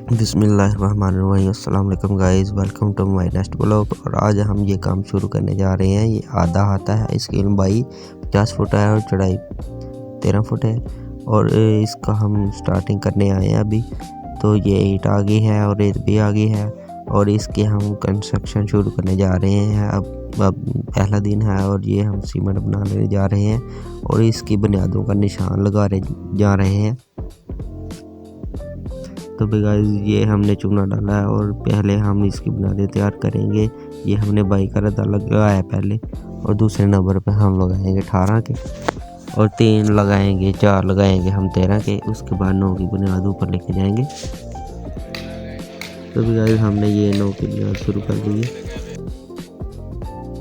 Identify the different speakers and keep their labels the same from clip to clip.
Speaker 1: बिस्मिल्लाहिर्रहमानिर्रहीम। अस्सलाम वालेकुम guys, welcome to my next blog. और आज हम ये काम शुरू करने जा रहे हैं। ये आधा हाथा है, इसकी लंबाई 50 फुट है और चौड़ाई 13 फुट है। और इसका हम स्टार्टिंग करने आए हैं अभी। तो ये ईंट आ गई है और रेत भी आ गई है और इसके हम कंस्ट्रक्शन शुरू करने जा रहे हैं। अब पहला दिन है और ये हम सीमेंट बनाने जा रहे हैं और इसकी बुनियादों का निशान लगा जा रहे हैं। तो भी गाइस ये हमने चूना डाला है और पहले हम इसकी बुनियादें तैयार करेंगे। ये हमने 22 का रद्दा लगाया पहले और दूसरे नंबर पे हम लगाएंगे 18 के और 3 लगाएंगे, 4 लगाएंगे हम 13 के। उसके बाद 9 की बुनियाद ऊपर लेके जाएंगे। तो भी गाइस हमने ये 9 की बुनियाद शुरू कर दी है।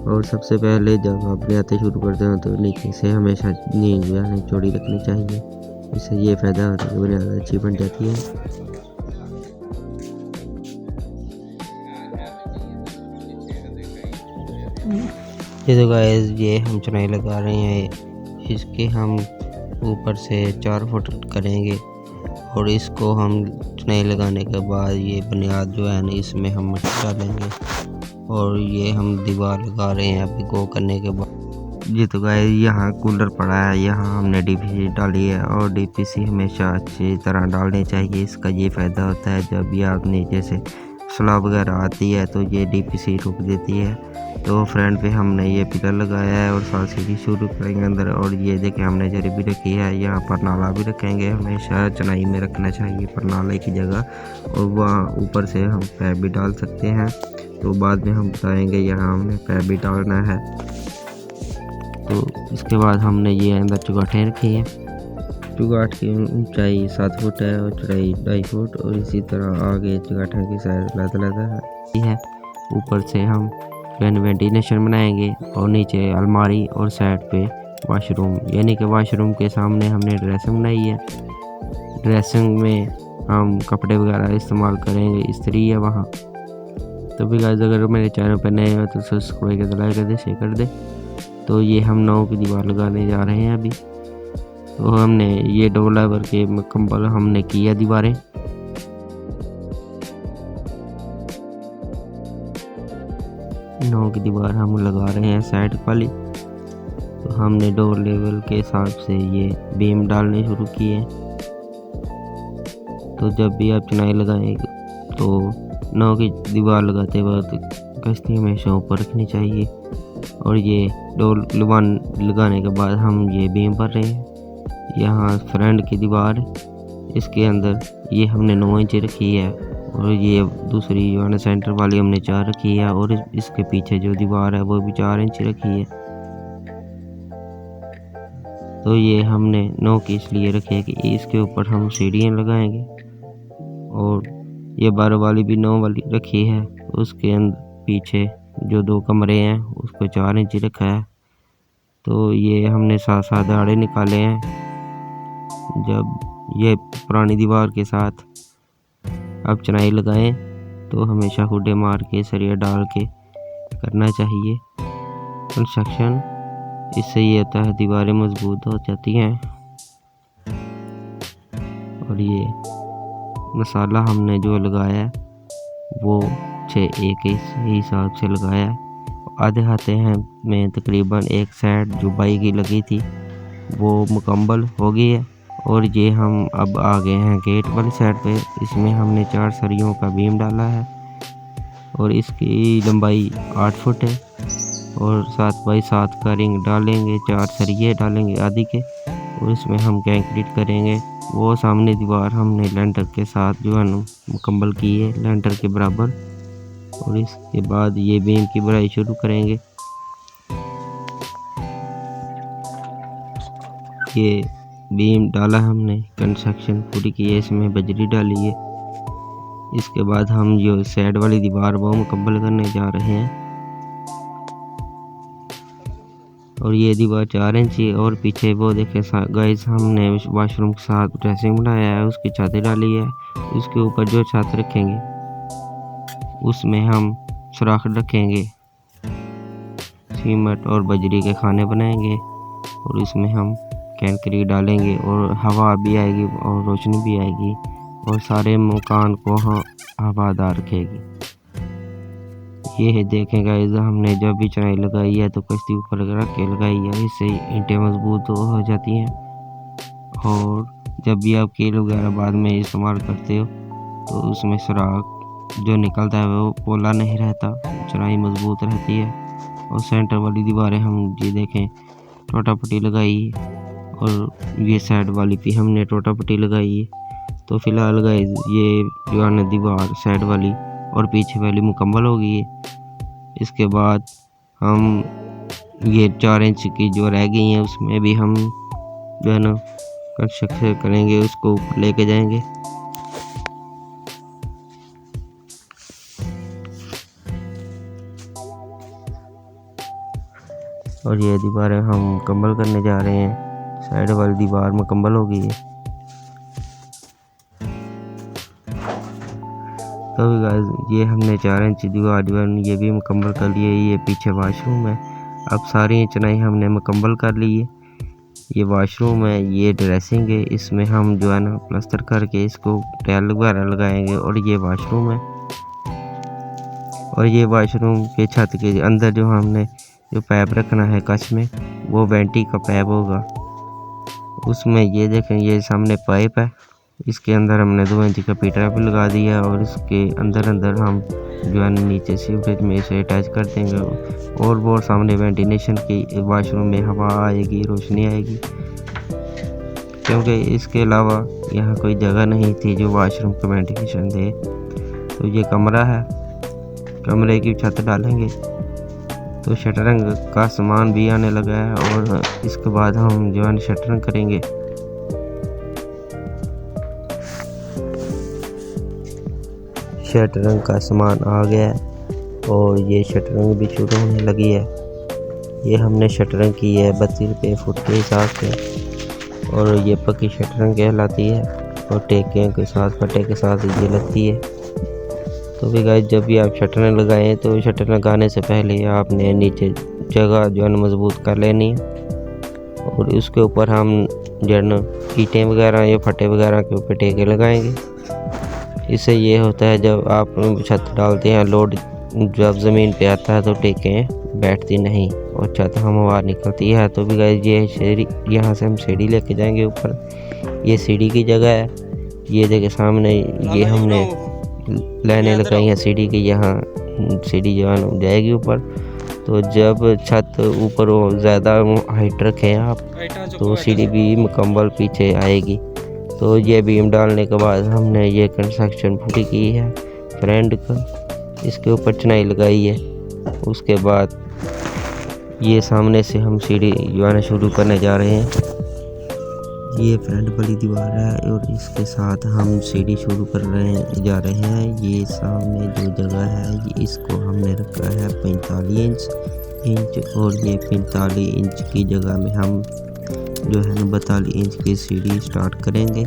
Speaker 1: और सबसे पहले जब आप बुनियादें शुरू करते हैं तो नीचे से हमेशा नींव चौड़ी रखनी चाहिए। इससे ये फ़ायदा होता है कि बुनियाद अच्छी बन जाती है। ये तो गाइस ये हम चुनाई लगा रहे हैं। इसके हम ऊपर से 4 फुट करेंगे और इसको हम चुनाई लगाने के बाद ये बुनियाद जो है ना इसमें हम मिट्टी डालेंगे और ये हम दीवार लगा रहे हैं अभी गो करने के बाद। ये तो गाइस यहाँ कूलर पड़ा है, यहाँ हमने डीपीसी डाली है और डीपीसी हमेशा अच्छी तरह डालनी चाहिए। इसका ये फ़ायदा होता है जब भी आप नीचे से स्लैब वगैरह आती है तो ये डीपीसी रुक देती है। तो फ्रंट पे हमने ये पिलर लगाया है और साथ सीढ़ी शुरू करेंगे अंदर। और ये देखें हमने जरी भी रखी है, यहाँ पर नाला भी रखेंगे। हमेशा चुनाई में रखना चाहिए पर नाले की जगह। और वहाँ ऊपर से हम पैप भी डाल सकते हैं, तो बाद में हम बताएंगे। यहाँ हमने पैप भी डालना है। तो इसके बाद हमने ये अंदर चुगाठें रखी हैं। चुगाठ की ऊंचाई 7 फुट है और चौड़ाई 2.5 फुट और इसी तरह आगे चुगाठें की साइज लदा है। ऊपर से हम वेंटिलेशन बनाएंगे और नीचे अलमारी और साइड पे वॉशरूम, यानी कि वॉशरूम के सामने हमने ड्रेसिंग बनाई है। ड्रेसिंग में हम कपड़े वगैरह इस्तेमाल करेंगे, इस्त्री है वहाँ। तो भी गाइस अगर मेरे चैनल पर नए हो तो सब्सक्राइब कर दे, लाइक कर दे, शेयर कर दे। तो ये हम 9 की दीवार लगाने जा रहे हैं अभी। तो हमने ये डबल लेवल के मुकम्मल हमने किया दीवारें। नौ की दीवार हम लगा रहे हैं साइड वाली। तो हमने डोर लेवल के हिसाब से ये बीम डालने शुरू किए। तो जब भी आप चुनाई लगाएंगे तो 9 की दीवार लगाते वक्त कश्ती हमेशा ऊपर रखनी चाहिए। और ये डोर लगाने के बाद हम ये बीम भर रहे हैं। यहाँ फ्रंट की दीवार इसके अंदर ये हमने 9 इंच रखी है और ये दूसरी जो है सेंटर वाली हमने 4 रखी है और इसके पीछे जो दीवार है वो भी 4 इंच रखी है। तो ये हमने 9 की इसलिए रखी है कि इसके ऊपर हम सीढ़ियाँ लगाएंगे। और ये 12 वाली भी 9 वाली रखी है। उसके अंदर पीछे जो 2 कमरे हैं उसको 4 इंच रखा है। तो ये हमने 7 आड़े निकाले हैं। जब ये पुरानी दीवार के साथ अब चुनाई लगाएं तो हमेशा हुड्डे मार के सरिया डाल के करना चाहिए कंस्ट्रक्शन। इससे ये होता है दीवारें मजबूत हो जाती हैं। और ये मसाला हमने जो लगाया है वो 6A के हिसाब से लगाया है। आधे हाथे हैं में तकरीबन एक साइड जो 22 की लगी थी वो मुकम्मल हो गई है। और ये हम अब आ गए हैं गेट वाली साइड पे। इसमें हमने 4 सरियों का बीम डाला है और इसकी लंबाई 8 फुट है और 7x7 का रिंग डालेंगे, 4 सरिये डालेंगे आदि के और इसमें हम कंक्रीट करेंगे। वो सामने दीवार हमने लेंटर के साथ जो है ना मुकम्मल की है, लेंटर के बराबर। और इसके बाद ये बीम की भराई शुरू करेंगे। ये बीम डाला हमने, कंस्ट्रक्शन पूरी की है, इसमें बजरी डाली है। इसके बाद हम जो साइड वाली दीवार वो मुकम्मल करने जा रहे हैं। और ये दीवार 4 इंच है और पीछे वो देखे गाइस हमने वॉशरूम के साथ ड्रेसिंग बनाया है, उसकी छत डाली है। उसके ऊपर जो छत रखेंगे उसमें हम सुराख रखेंगे, सीमेंट और बजरी के खाने बनाएंगे और इसमें हम कंक्रीट डालेंगे और हवा भी आएगी और रोशनी भी आएगी। और सारे मकान को हवादार रखेगी। ये देखें गाइस, हमने जब भी चुनाई लगाई है तो कश्ती ऊपर रख के लगाई है, इससे ईंटें मजबूत हो जाती हैं। और जब भी आप कील वगैरह बाद में इस्तेमाल करते हो तो उसमें सुराख जो निकलता है वो पोला नहीं रहता, चुनाई मजबूत रहती है। और सेंटर वाली दीवारें हम ये देखें टोटा पट्टी लगाई है, और ये साइड वाली भी हमने टोटा पट्टी लगाई है। तो फिलहाल गाइस ये जो है ना दीवार साइड वाली और पीछे वाली मुकम्मल हो गई है। इसके बाद हम ये 4 इंच की जो रह गई हैं उसमें भी हम जो है ना कंस्ट्रक्शन करेंगे, उसको ऊपर लेके जाएंगे। और ये दीवारें हम मुकम्मल करने जा रहे हैं। साइड वाली दीवार मुकम्मल हो गई है। तो गाइस ये हमने 4 इंच दीवार जो है ये भी मुकम्मल कर ली है। ये पीछे वॉशरूम है। अब सारी चुनाई हमने मुकम्मल कर ली है। ये वॉशरूम है, ये ड्रेसिंग है, इसमें हम जो है ना प्लास्टर करके इसको टाइल वगैरह लगाएंगे। और ये वॉशरूम है। और ये वॉशरूम के छत के अंदर जो हमने जो पाइप रखना है कच में, वो वेंटी का पाइप होगा। उसमें ये देखें ये सामने पाइप है, इसके अंदर हमने 2 इंच का पीटर भी लगा दिया। और इसके अंदर हम जो है नीचे सीवरेज में इसे अटैच कर देंगे। और वो सामने वेंटिलेशन की वॉशरूम में हवा आएगी, रोशनी आएगी, क्योंकि इसके अलावा यहाँ कोई जगह नहीं थी जो वॉशरूम को वेंटिलेशन दे। तो ये कमरा है, कमरे की छत डालेंगे। तो शटरिंग का सामान भी आने लगा है, और इसके बाद हम जो है शटरिंग करेंगे। शटरिंग का सामान आ गया है और ये शटरिंग भी शुरू होने लगी है। ये हमने शटरिंग की है 32 रुपये फुट के हिसाब से, और ये पक्की शटरिंग कहलाती है। और टेके के साथ फटे के साथ ये लगती है। तो भी गाइस जब भी आप शटरिंग लगाएं तो शटरिंग लगाने से पहले आपने नीचे जगह जो है मजबूत कर लेनी है। और उसके ऊपर हम जो है ना ईंटें वगैरह या फटे वगैरह के ऊपर टेके लगाएंगे। इससे ये होता है जब आप छत डालते हैं, लोड जब ज़मीन पे आता है तो टेकें बैठती नहीं और छत हवा निकलती है। तो भी गाइस ये सीढ़ी, यहाँ से हम सीढ़ी लेके जाएंगे ऊपर। ये सीढ़ी की जगह है। ये देखिए सामने ये हमने लाइनें लगाई हैं सीढ़ी की, यहाँ सीढ़ी जो है जाएगी ऊपर। तो जब छत ऊपर हो ज़्यादा हाइट रखें आप तो सीढ़ी भी मुकम्मल पीछे आएगी। तो ये बीम डालने के बाद हमने ये कंस्ट्रक्शन पूरी की है फ्रेंड का, इसके ऊपर चुनाई लगाई है। उसके बाद ये सामने से हम सीढ़ी जो है शुरू करने जा रहे हैं। ये फ्रंट वाली दीवार है और इसके साथ हम सीढ़ी शुरू कर जा रहे हैं। ये सामने जो जगह है ये इसको हमने रखा है 45 इंच और ये 45 इंच की जगह में हम जो है ना 42 इंच की सीढ़ी स्टार्ट करेंगे।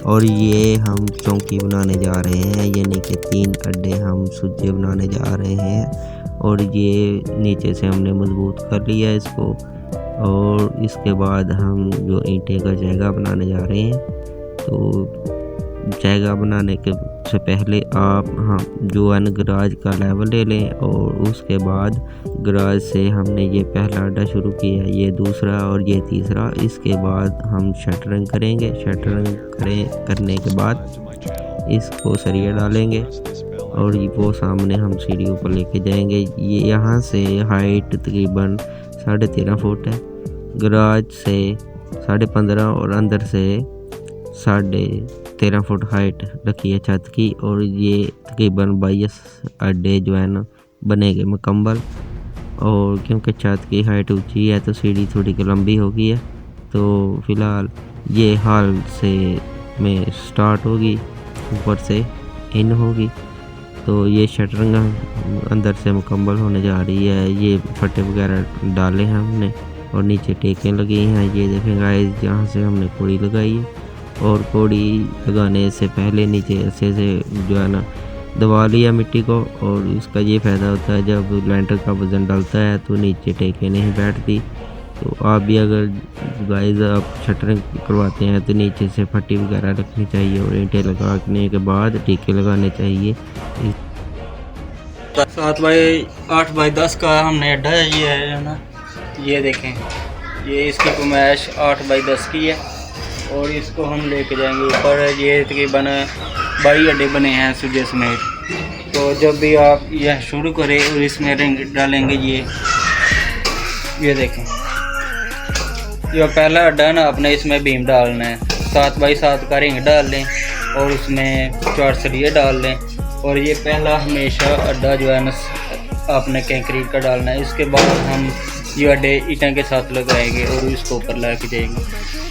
Speaker 1: और ये हम चौकी बनाने जा रहे हैं, यानी कि 3 अड्डे हम सुज्जे बनाने जा रहे हैं। और ये नीचे से हमने मजबूत कर लिया इसको। और इसके बाद हम जो ईंटें का जगह बनाने जा रहे हैं। तो जगह बनाने के से पहले आप जो है ना गराज का लेवल ले लें, और उसके बाद गराज से हमने ये पहला अड्डा शुरू किया, ये दूसरा और ये तीसरा। इसके बाद हम शटरिंग करेंगे। शटरिंग करने के बाद इसको सरिया डालेंगे और वो सामने हम सीढ़ी ऊपर लेके जाएंगे। ये यहाँ से हाइट तकरीबन 13.5 फुट है, गराज से 15.5 और अंदर से 13.5 फुट हाइट रखी है छत की। और ये तकरीबन 22 अड्डे जो है ना बनेंगे मुकम्मल। और क्योंकि छत की हाइट ऊंची है तो सीढ़ी थोड़ी लंबी हो गई है। तो फिलहाल ये हाल से में स्टार्ट होगी, ऊपर से इन होगी। तो ये शटरिंग अंदर से मुकम्मल होने जा रही है। ये फटे वगैरह डाले हैं हमने और नीचे टेकें लगी हैं। ये देखें गाइस, जहाँ से हमने कोड़ी लगाई है। और कोड़ी लगाने से पहले नीचे अच्छे से जो है ना दबा लिया मिट्टी को। और इसका ये फ़ायदा होता है जब लैंटर का वज़न डालता है तो नीचे टेकें नहीं बैठती। तो आप भी अगर गाइस आप शटरिंग करवाते हैं तो नीचे से फट्टी वगैरह रखनी चाहिए और ईंटें लगाने के बाद टीके लगाने चाहिए।
Speaker 2: 7x8x10 का हमने अड्डा ये है ना, ये देखें, ये इसकी कुमैश 8x10 की है और इसको हम लेके जाएंगे ऊपर। ये तकरीबन 22 अड्डे बने हैं सुजे समेत। तो जब भी आप यह शुरू करें और इसमें रिंग डालेंगे, ये देखें, ये पहला अड्डा है ना, आपने इसमें बीम डालना है, 7x7 का रिंग डाल लें और उसमें 4 सरिये डाल लें। और ये पहला हमेशा अड्डा जो है ना आपने कंक्रीट का डालना है। इसके बाद हम ये अड्डे ईंटों के साथ लगाएंगे और इसको ऊपर लेके जाएंगे।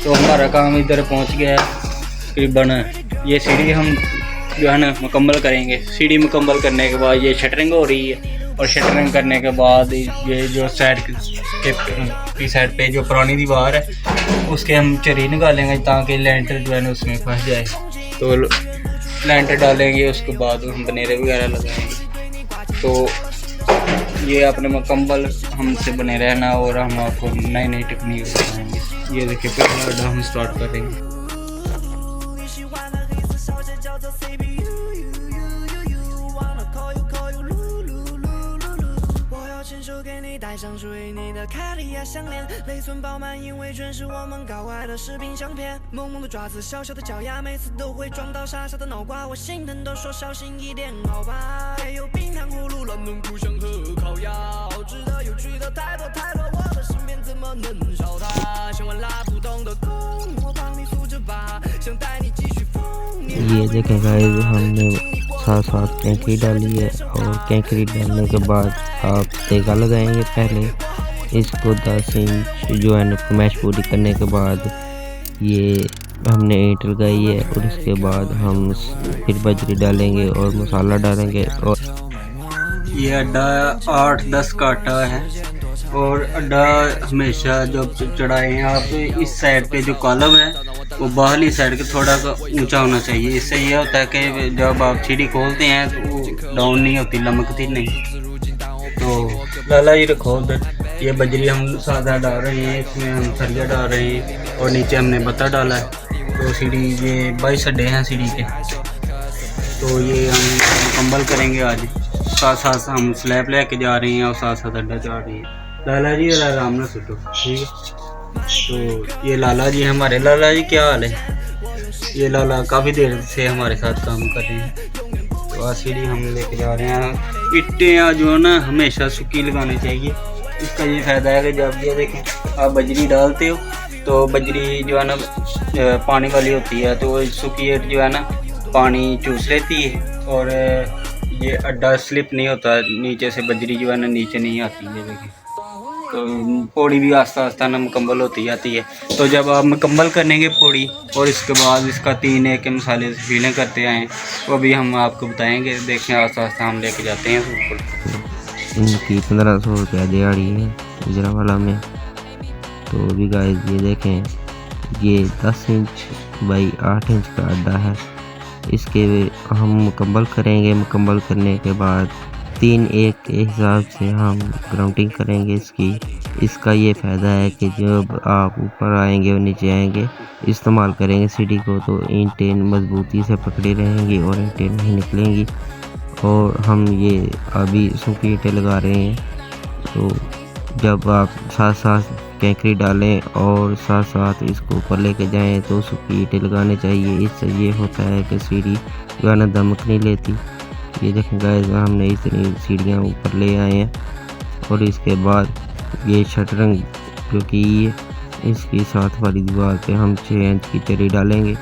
Speaker 2: तो हमारा काम इधर पहुंच गया है तकरीबन। ये सीढ़ी हम जो है ना मुकम्मल करेंगे। सीढ़ी मुकम्मल करने के बाद ये शटरिंग हो रही है और शटरिंग करने के बाद ये जो साइड की साइड पे जो पुरानी दीवार है उसके हम चरी निकालेंगे ताकि लेंटर जो है ना उसमें फंस जाए। तो लेंटर डालेंगे, उसके बाद हम बनेरे वगैरह लगाएंगे। तो ये अपने मुकम्मल हमसे बने रहना और हम आपको नई नई टेक्निक बताएंगे। ये देखिए पहला अड्डा हम स्टार्ट करेंगे।
Speaker 1: ये देखें गाइस, हमने साथ कंक्रीट डाली है और कंक्रीट डालने के बाद आप तेगा लगाएंगे। पहले इसको 10 इंच जो है ना मैश पूरी करने के बाद ये हमने ईंट लगाई है और इसके बाद हम फिर बजरी डालेंगे और मसाला डालेंगे। और
Speaker 2: ये अड्डा 8-10 का अड्डा है और अड्डा हमेशा जब चढ़ाए हैं आप, इस साइड पे जो कॉलम है वो बाहरली साइड के थोड़ा ऊंचा होना चाहिए। इससे यह होता है कि जब आप सीढ़ी खोलते हैं तो वो डाउन नहीं होती, लमकती नहीं। तो लाला ये रखो उधर। ये बजरी हम सादा डाल रहे हैं, इसमें हम सरिया डाल रहे हैं और नीचे हमने बत्ता डाला है। तो सीढ़ी ये 22 अड्डे हैं सीढ़ी के, तो ये हम मुकम्मल करेंगे आज। साथ साथ हम स्लैब लेके जा रहे हैं और साथ साथ अड्डा जा रहे हैं। लाला जी आराम ना सुटो, ठीक है। तो ये लाला जी, हमारे लाला जी क्या हाल है? ये लाला काफ़ी देर से हमारे साथ काम कर रहे हैं। तो आज सीढ़ी हम लेके जा रहे हैं। ईंटें जो है ना हमेशा सूखी लगानी चाहिए। इसका ये फ़ायदा है कि जब ये देखें आप बजरी डालते हो तो बजरी जो है ना पानी वाली होती है, तो सूखी ईंट जो है ना पानी चूस लेती है और ये अड्डा स्लिप नहीं होता, नीचे से बजरी जो है ना नीचे नहीं आती है। देखिए तो पौड़ी भी आस्ता आस्ता ना मुकम्मल होती जाती है। तो जब आप मुकम्मल करेंगे पौड़ी और इसके बाद इसका 3 मसाले से फीलिंग करते आएँ, वो भी हम आपको बताएंगे। देखें आस्ता आस्ता हम लेके जाते हैं ऊपर।
Speaker 1: इनकी 1500 रुपया दिहाड़ी है गुजरांवाला में। तो भी गाइस ये देखें, ये 10 इंच बाई 8 इंच का अड्डा है। इसके हम मुकम्मल करेंगे। मुकम्मल करने के बाद 3-1 के हिसाब से हम ग्राउंडिंग करेंगे इसका ये फ़ायदा है कि जब आप ऊपर आएंगे और नीचे आएंगे इस्तेमाल करेंगे सीढ़ी को, तो ईंटें मजबूती से पकड़ी रहेंगी और ईंटें नहीं निकलेंगी। और हम ये अभी सूखी ईंटें लगा रहे हैं। तो जब आप साथ साथ कंक्रीट डालें और साथ साथ इसको ऊपर लेके जाएं तो सूखी ईंटें लगाने चाहिए। इससे ये होता है कि सीढ़ी जो है ना दमक नहीं लेती। ये देखें गाइस, हमने इतनी सीढ़ियाँ ऊपर ले आए हैं और इसके बाद ये शटरिंग क्योंकि इसकी साथ वाली दीवार पे हम 6 इंच की चरी डालेंगे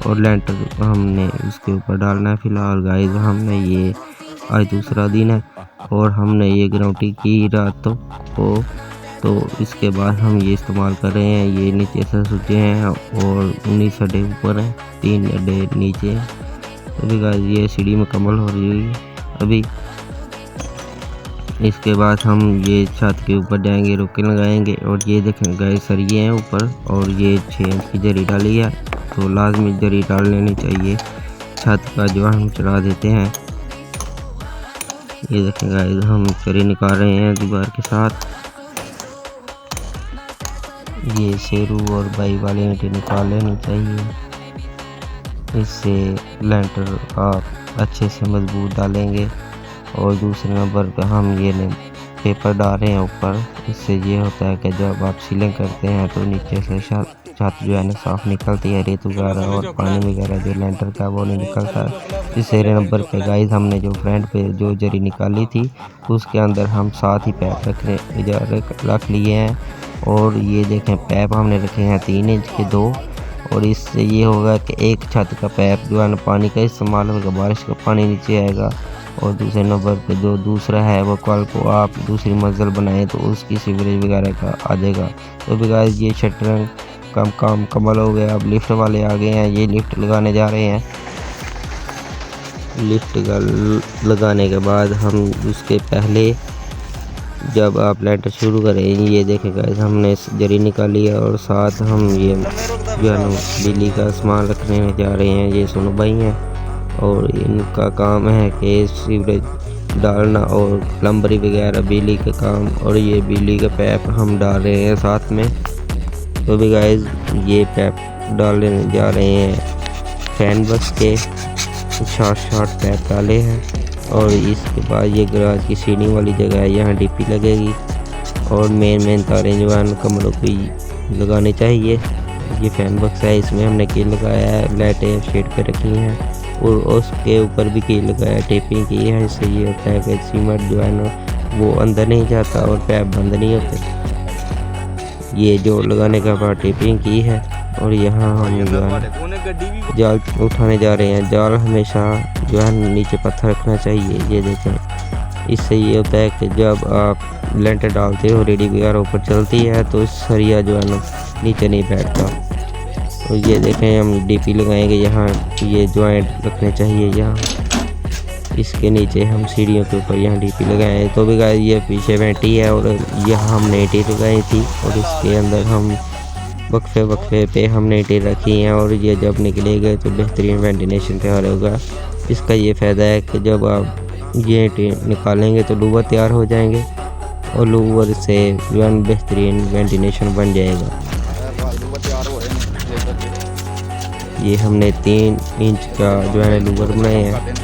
Speaker 1: और लेंटर हमने इसके ऊपर डालना है। फिलहाल गाइस हमने ये आज दूसरा दिन है और हमने ये ग्राउंडिंग की रातों को, तो इसके बाद हम ये इस्तेमाल कर रहे हैं। ये नीचे से सूचे हैं और 19 अड्डे ऊपर हैं, 3 अड्डे नीचे हैं। अभी गाइस ये सीढ़ी मुकम्मल हो रही है अभी। इसके बाद हम ये छत के ऊपर जाएंगे, रोके लगाएंगे और ये देखें गाइस सरिये हैं ऊपर और ये 6 इंच की जरी डाली है, तो लाजमी जरी डाल लेनी चाहिए। छत का जो हम चढ़ा देते हैं। ये देखें गाइस हम चरी निकाल रहे हैं दीवार के साथ। ये शेरू और बाई वाले ईंटें निकाल लेनी चाहिए। इससे लेंटर आप अच्छे से मजबूत डालेंगे। और दूसरे नंबर पे हम ये पेपर डाल रहे हैं ऊपर। इससे ये होता है कि जब आप सीलिंग करते हैं तो नीचे से छत जो है ना साफ निकलती है, रेत वगैरह और पानी वगैरह जो लेंटर का वो नहीं निकलता। तीसरे नंबर पे गाइस हमने जो फ्रंट पे जो जरी निकाली थी उसके अंदर हम 7 ही पैप रख लिए हैं। और ये देखें पैप हमने रखे हैं 3 इंच के 2। और इससे ये होगा कि एक छत का पैप जो है ना पानी का इस्तेमाल होगा, बारिश का पानी नीचे आएगा। और दूसरे नंबर पे जो दूसरा है वो कल को आप दूसरी मंजिल बनाएं तो उसकी सीवरेज वगैरह का आ जाएगा। तो भी गाइस ये शटरिंग काम मुकम्मल हो गया। अब लिफ्ट वाले आ गए हैं, ये लिफ्ट लगाने जा रहे हैं। लिफ्ट लगाने के बाद हम उसके पहले जब आप लेंटर शुरू करें, ये देखें गाइस हमने जरी निकाली है और साथ हम ये जो है बिजली का सामान रखने में जा रहे हैं। ये सोनू भाई हैं और इनका काम है कि सीवरेज डालना और प्लम्बरी वगैरह बिजली का काम। और ये बिजली का पैप हम डाल रहे हैं साथ में। तो भी गाइस ये पैप डालने जा रहे हैं फैन बक्स के 60 पैप डाले हैं। और इसके बाद ये गराज की सीढ़ी वाली जगह है, यहाँ डीपी लगेगी। और मेन तारें जो है कमरों को लगाने चाहिए। ये फैन बक्स है, इसमें हमने कील लगाया है, लाइटें शेड पे रखी हैं और उसके ऊपर भी कील लगाया, टेपिंग की है। इससे ये होता है कि सीमेंट जो है ना वो अंदर नहीं जाता और पैप बंद नहीं होते। ये जो लगाने का बाद टेपिंग की है। और यहाँ हम जो है जाल उठाने जा रहे हैं। जाल हमेशा जो है नीचे पत्थर रखना चाहिए। ये देखें, इससे ये होता है कि जब आप लेंटर डालते हो रेडी वगैरह ऊपर चलती है तो सरिया जो है ना नीचे नहीं बैठता। और ये देखें हम डीपी लगाएंगे, यहाँ ये जॉइंट रखने चाहिए। यहाँ इसके नीचे हम सीढ़ियों के ऊपर यहाँ डीपी लगाए हैं। तो भी गाइस ये पीछे वेंटी है और यहाँ हमने ईंटें लगाई थी और इसके अंदर हम वक्फे पे हमने ईंटें रखी हैं। और ये जब निकलेगा तो बेहतरीन वेंटिलेशन तैयार होगा। इसका ये फ़ायदा है कि जब आप ये ईंटें निकालेंगे तो लूवर तैयार हो जाएंगे और लूवर से जो है बेहतरीन वेंटिलेशन बन जाएगा। ये हमने 3 इंच का जो है लूवर बनाए हैं।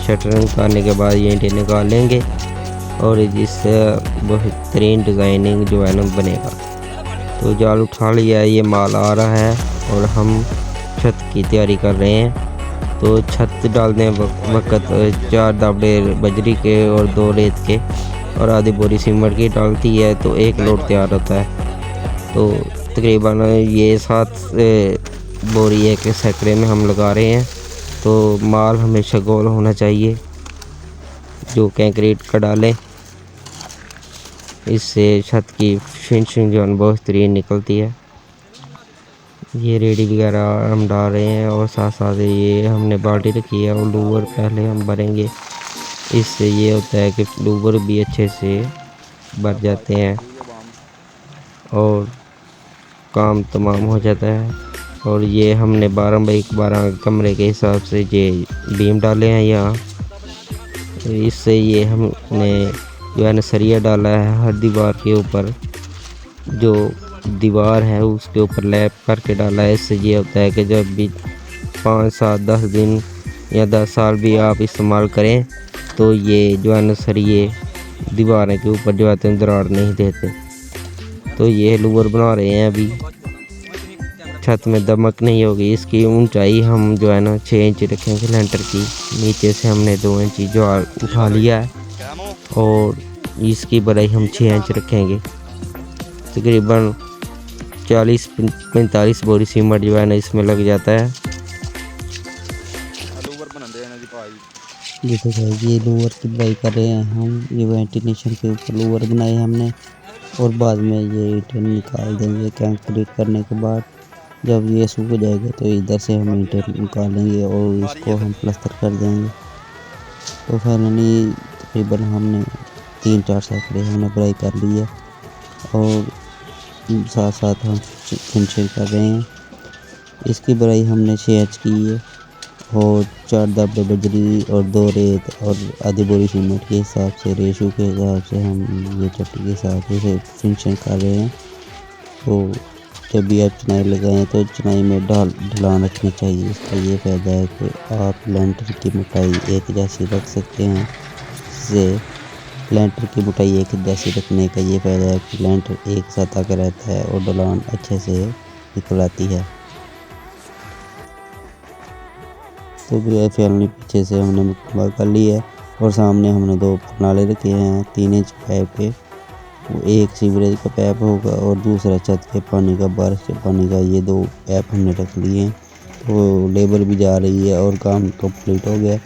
Speaker 1: शटरिंग करने के बाद ये ईंटें निकाल लेंगे और जिससे बेहतरीन डिज़ाइनिंग जो है ना बनेगा। तो जाल उठा लिया है, ये माल आ रहा है और हम छत की तैयारी कर रहे हैं। तो छत डालने वक्त 4 दाबड़े बजरी के और 2 रेत के और आधी बोरी सीमेंट की डालती है तो 1 लोड तैयार होता है। तो तकरीबन ये 7 बोरी एक सैकड़े में हम लगा रहे हैं। तो माल हमेशा गोल होना चाहिए जो कंक्रीट का डालें, इससे छत की फिनिशिंग जो है बेहतरीन निकलती है। ये रेडी वगैरह हम डाल रहे हैं और साथ साथ ये हमने बाल्टी रखी है और लूवर पहले हम भरेंगे। इससे ये होता है कि लूवर भी अच्छे से भर जाते हैं और काम तमाम हो जाता है। और ये हमने 12 बाई 12 कमरे के हिसाब से ये बीम डाले हैं यहाँ। इससे ये हमने जो है ना सरिया डाला है हर दीवार के ऊपर, जो दीवार है उसके ऊपर लैप करके डाला है। इससे ये होता है कि जब भी 5, 7, 10 दिन या 10 साल भी आप इस्तेमाल करें तो ये जो है ना सरिये दीवार के ऊपर जो आते हैं दरार नहीं देते। तो ये लूवर बना रहे हैं अभी, छत में दमक नहीं होगी। इसकी ऊंचाई हम जो है ना 6 इंच रखेंगे लेंटर की। नीचे से हमने 2 इंच जाल उठा लिया है और इसकी बड़ाई हम 6 इंच रखेंगे। तकरीबन 40-45 बोरी सीमेंट जो है ना इसमें लग जाता है।
Speaker 3: ये देखो ये लूवर की बनाई कर रहे हैं हम। ये वेंटिलेशन के ऊपर लूवर बनाए हमने और बाद में ये ईंटें निकाल देंगे। कंक्रीट करने के बाद जब ये सूख जाएगा तो इधर से हम ईंटें निकालेंगे और इसको हम प्लास्टर कर देंगे। तो फाइनली तकरीबन हमने 3-4 सैकड़े हमने बनाई कर ली है और साथ साथ हम फिनिशिंग कर रहे हैं। इसकी बनाई हमने 6 इंच की है और 4 दाबड़े बजरी और 2 रेत और आधी बोरी सीमेंट के हिसाब से, रेशो के हिसाब से हम ये चट्टी के हिसाब से फिनिशिंग कर रहे हैं। तो जब भी आप चुनाई लगाएं तो चुनाई में ढलान रखनी चाहिए। इसका ये फ़ायदा है कि आप लेंटर की मोटाई एक जैसी रख सकते हैं। इससे लेंटर की मोटाई एक जैसी रखने का ये फ़ायदा है कि लेंटर एक सतह का रहता है और ढलान अच्छे से निकल आती है। तो फाइनली पीछे से हमने मुकम्मल कर ली है और सामने हमने 2 नाले रखे हैं 3 इंच पाइप के। एक सीवरेज का पाइप होगा और दूसरा छत के पानी का, बारिश के पानी का। ये 2 पाइप हमने रख लिए हैं। तो लेबर भी जा रही है और काम कंप्लीट हो गया।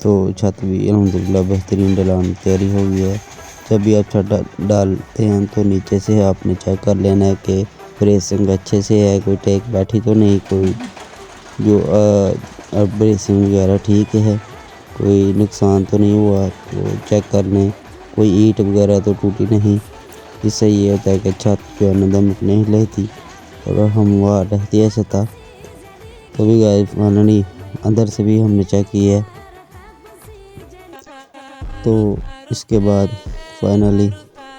Speaker 3: तो छत भी अल्हम्दुलिल्लाह बेहतरीन ढलान तैयारी हो गई है। जब भी आप छत डालते हैं तो नीचे से आपने चेक कर लेना है कि ब्रेसिंग अच्छे से है, कोई टेक बैठी तो नहीं, कोई जो ब्रेसिंग वगैरह ठीक है, कोई नुकसान तो नहीं हुआ। तो चेक कर लें, कोई ईंट वगैरह तो टूटी नहीं। इससे ये होता है कि छत जो है ना दमक नहीं लेती और हम वहाँ रहती है सतह। तो भी गाइस फाइनली अंदर से भी हमने चेक किया है। तो इसके बाद फाइनली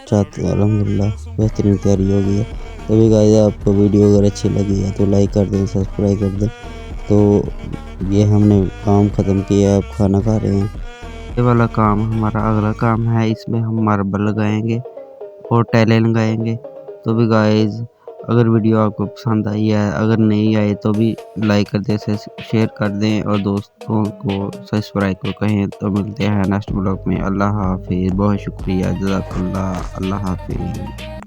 Speaker 3: छत अल्हम्दुलिल्लाह बेहतरीन तैयारी हो गई है। तो भी गाइस आपको वीडियो अगर अच्छी लगी है तो लाइक कर दें, सब्सक्राइब कर दें। तो ये हमने काम ख़त्म किया, अब खाना खा रहे हैं।
Speaker 1: ये वाला काम हमारा अगला काम है, इसमें हम मार्बल लगाएंगे और टाइलें लगाएंगे। तो भी गाइस अगर वीडियो आपको पसंद आई है, अगर नहीं आए तो भी लाइक कर दें, शेयर कर दें और दोस्तों को सब्सक्राइब को कहें। तो मिलते हैं नेक्स्ट ब्लॉग में। अल्लाह हाफिज़। बहुत शुक्रिया, जज़ाकल्लाह। अल्लाह हाफिज़।